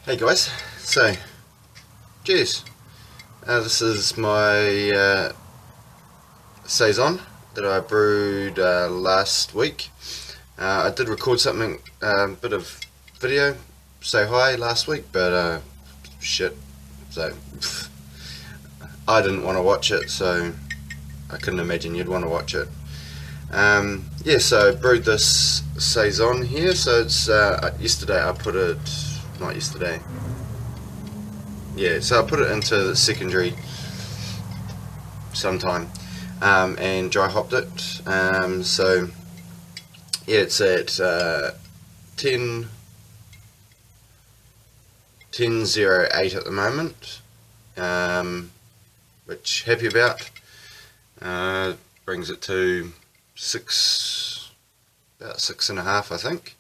Hey guys, so cheers. This is my saison that I brewed last week. I did record something, bit of video, say hi last week, but shit. So I didn't want to watch it, so I couldn't imagine you'd want to watch it. Yeah, so I brewed this saison here. So it's yesterday I put it. Not yesterday. Yeah, so I put it into the secondary sometime and dry hopped it. So yeah, it's at 10.08 at the moment, which happy about. Brings it to about 6.5, I think.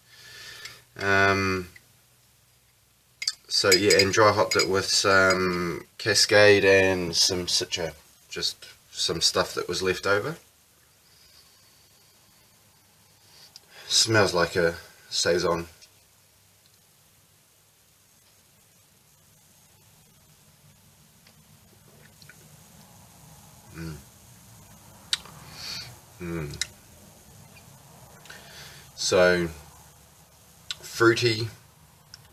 So yeah, and dry hopped it with some Cascade and some Citra, just some stuff that was left over. Smells like a saison. So fruity,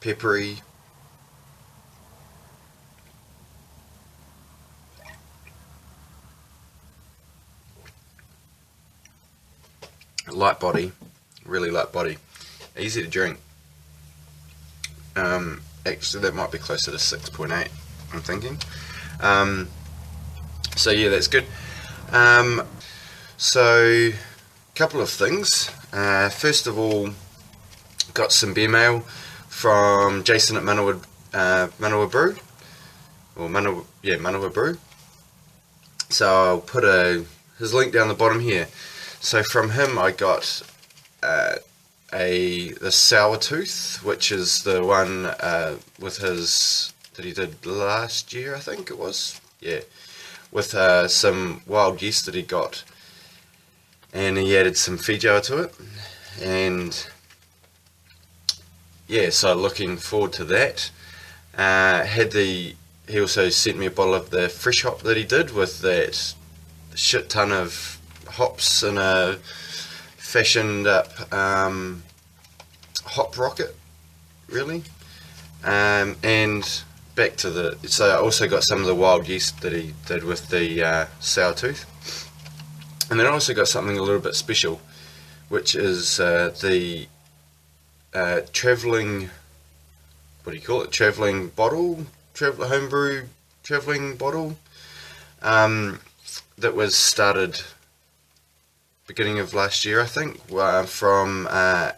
peppery. Light body, really light body, easy to drink. Actually that might be closer to 6.8, I'm thinking. So yeah, that's good. So couple of things. First of all, got some beer mail from Jason at Manawa Brew, or Manawa Brew. So I'll put his link down the bottom here. So from him I got the Sour Tooth, which is the one with his that he did last year, I think it was. Yeah, with some wild yeast that he got, and he added some Feijoa to it, and yeah, so looking forward to that. He also sent me a bottle of the fresh hop that he did with that shit ton of hops in a fashioned up hop rocket, really. And back to so I also got some of the wild yeast that he did with the Sour Tooth, and then I also got something a little bit special, which is the travelling, what do you call it, travelling bottle, homebrew travelling bottle, that was started beginning of last year, I think, from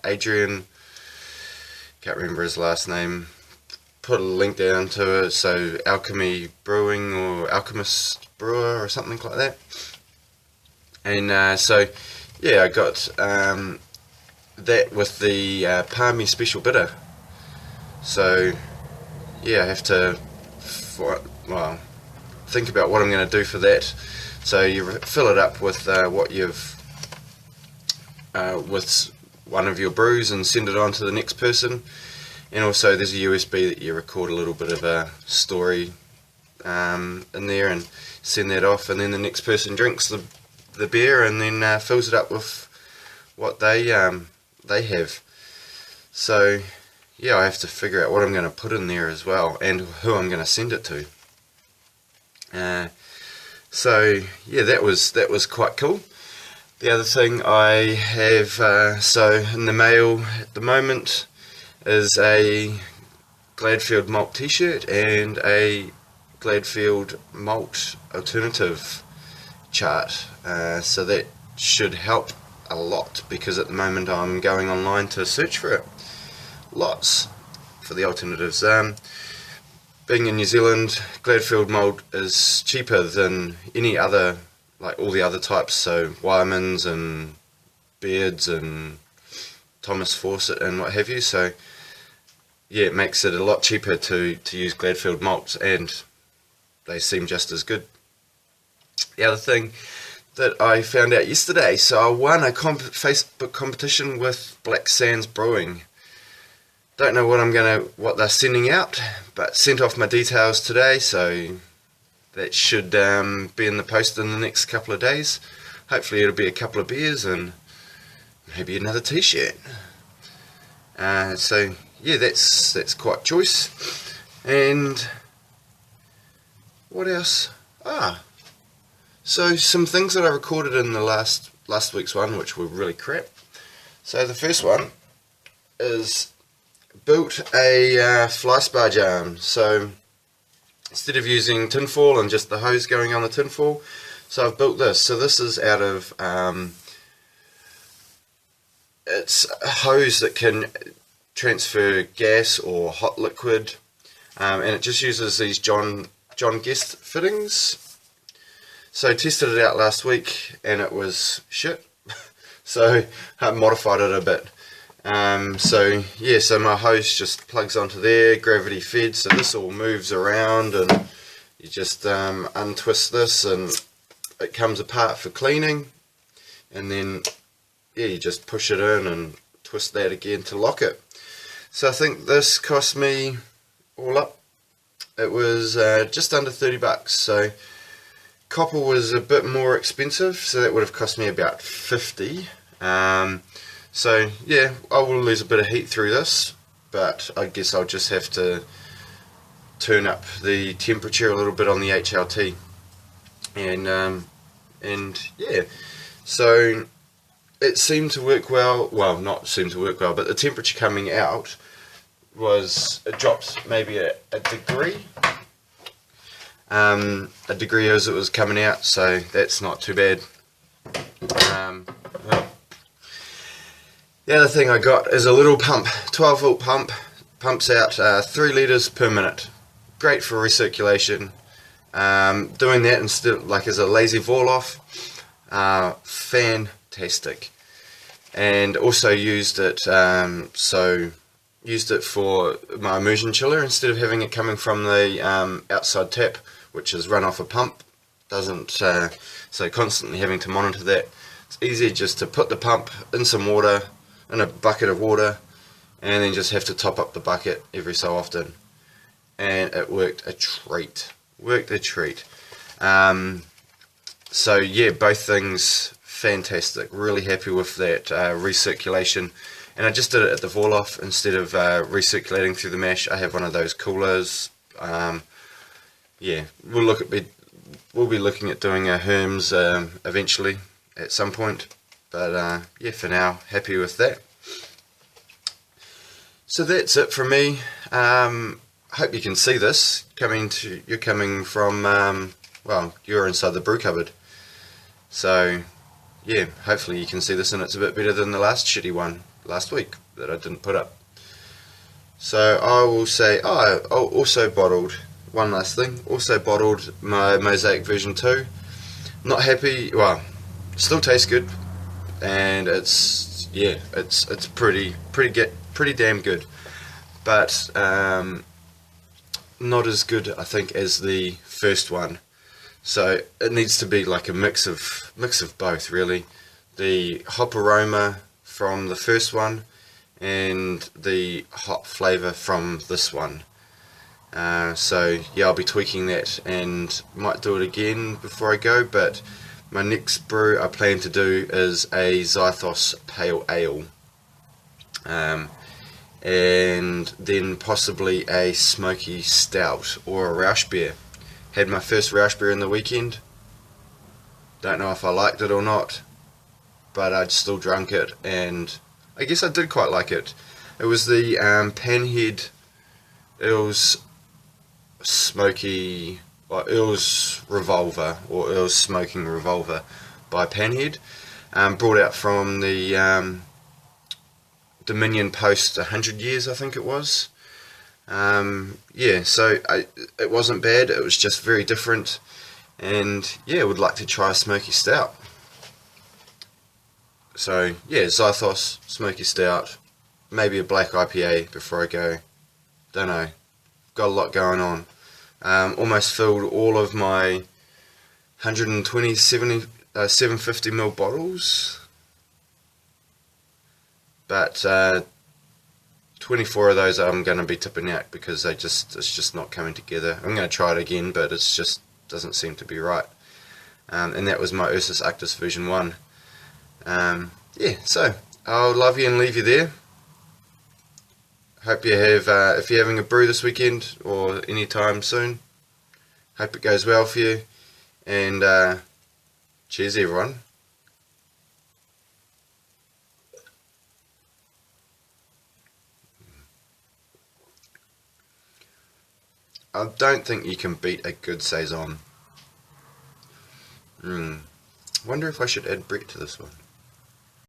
Adrian, can't remember his last name, put a link down to it, so Alchemy Brewing or Alchemist Brewer or something like that. And so yeah, I got that with the Palmy Special Bitter. So yeah, I have to think about what I'm going to do for that. So you fill it up with what you've with one of your brews and send it on to the next person. And also there's a USB that you record a little bit of a story in there and send that off, and then the next person drinks the beer and then fills it up with what they have. So yeah, I have to figure out what I'm going to put in there as well, and who I'm going to send it to. So yeah, that was quite cool. The other thing I have so in the mail at the moment is a Gladfield Malt t-shirt and a Gladfield Malt alternative chart. So that should help a lot, because at the moment I'm going online to search for it. Lots for the alternatives. Being in New Zealand, Gladfield malt is cheaper than any other, like all the other types, so Wyman's and Beards and Thomas Fawcett and what have you. So yeah, it makes it a lot cheaper to use Gladfield malts, and they seem just as good. The other thing that I found out yesterday, so I won a Facebook competition with Black Sands Brewing, Don't know what they're sending out, but sent off my details today, so that should be in the post in the next couple of days. Hopefully it'll be a couple of beers and maybe another t-shirt. So yeah, that's quite choice. And what else? So some things that I recorded in the last week's one, which were really crap. So the first one is built a fly sparge arm. So instead of using tinfoil and just the hose going on the tinfoil, so I've built this. So this is out of it's a hose that can transfer gas or hot liquid, and it just uses these John Guest fittings. So I tested it out last week and it was shit. So I modified it a bit. So yeah, so my hose just plugs onto there, gravity fed, so this all moves around, and you just untwist this and it comes apart for cleaning, and then yeah, you just push it in and twist that again to lock it. So I think this cost me all up, it was just under $30. So copper was a bit more expensive, so that would have cost me about 50. So yeah, I will lose a bit of heat through this, but I guess I'll just have to turn up the temperature a little bit on the HLT, and yeah, so it seemed to work well. Well, not seemed to work well, but the temperature coming out was, it dropped maybe a degree. A degree as it was coming out, so that's not too bad. Well, the other thing I got is a little pump, 12 volt pump, pumps out 3 litres per minute. Great for recirculation. Doing that instead, like as a lazy wall off, fantastic. And also used it, used it for my immersion chiller instead of having it coming from the outside tap, which is run off a pump. Doesn't so constantly having to monitor that. It's easier just to put the pump in some water, in a bucket of water, and then just have to top up the bucket every so often, and it worked a treat. So yeah, both things fantastic. Really happy with that recirculation. And I just did it at the Vorloff instead of recirculating through the mash. I have one of those coolers. Yeah, we'll be looking at doing a Herms eventually at some point. But yeah, for now, happy with that. So that's it from me. Hope you can see this. You're coming from, well, you're inside the brew cupboard. So yeah, hopefully you can see this, and it's a bit better than the last shitty one last week that I didn't put up. So I will say, I also bottled, one last thing, also bottled my Mosaic version 2. Not happy, well, still tastes good, and it's, yeah, it's pretty damn good, but not as good, I think, as the first one. So it needs to be like a mix of both, really. The hop aroma from the first one and the hop flavour from this one. So yeah, I'll be tweaking that and might do it again before I go, but my next brew I plan to do is a Zythos Pale Ale, and then possibly a smoky stout or a Rausch beer. Had my first Rausch beer in the weekend. Don't know if I liked it or not, but I'd still drunk it, and I guess I did quite like it. It was the Panhead Earls Smoky, or Earls Revolver, or Earls Smoking Revolver by Panhead, brought out from the Dominion Post 100 years, I think it was. Yeah, so it wasn't bad, it was just very different, and yeah, would like to try a smoky stout. So yeah, Zythos, smoky stout, maybe a black IPA before I go, don't know, got a lot going on. Almost filled all of my 750ml bottles, but 24 of those I'm going to be tipping out because it's just not coming together. I'm going to try it again, but it just doesn't seem to be right. And that was my Ursus Arctis version 1. Yeah, so I'll love you and leave you there. Hope you have, if you're having a brew this weekend or any time soon, hope it goes well for you. And cheers, everyone. I don't think you can beat a good saison. Wonder if I should add Brett to this one.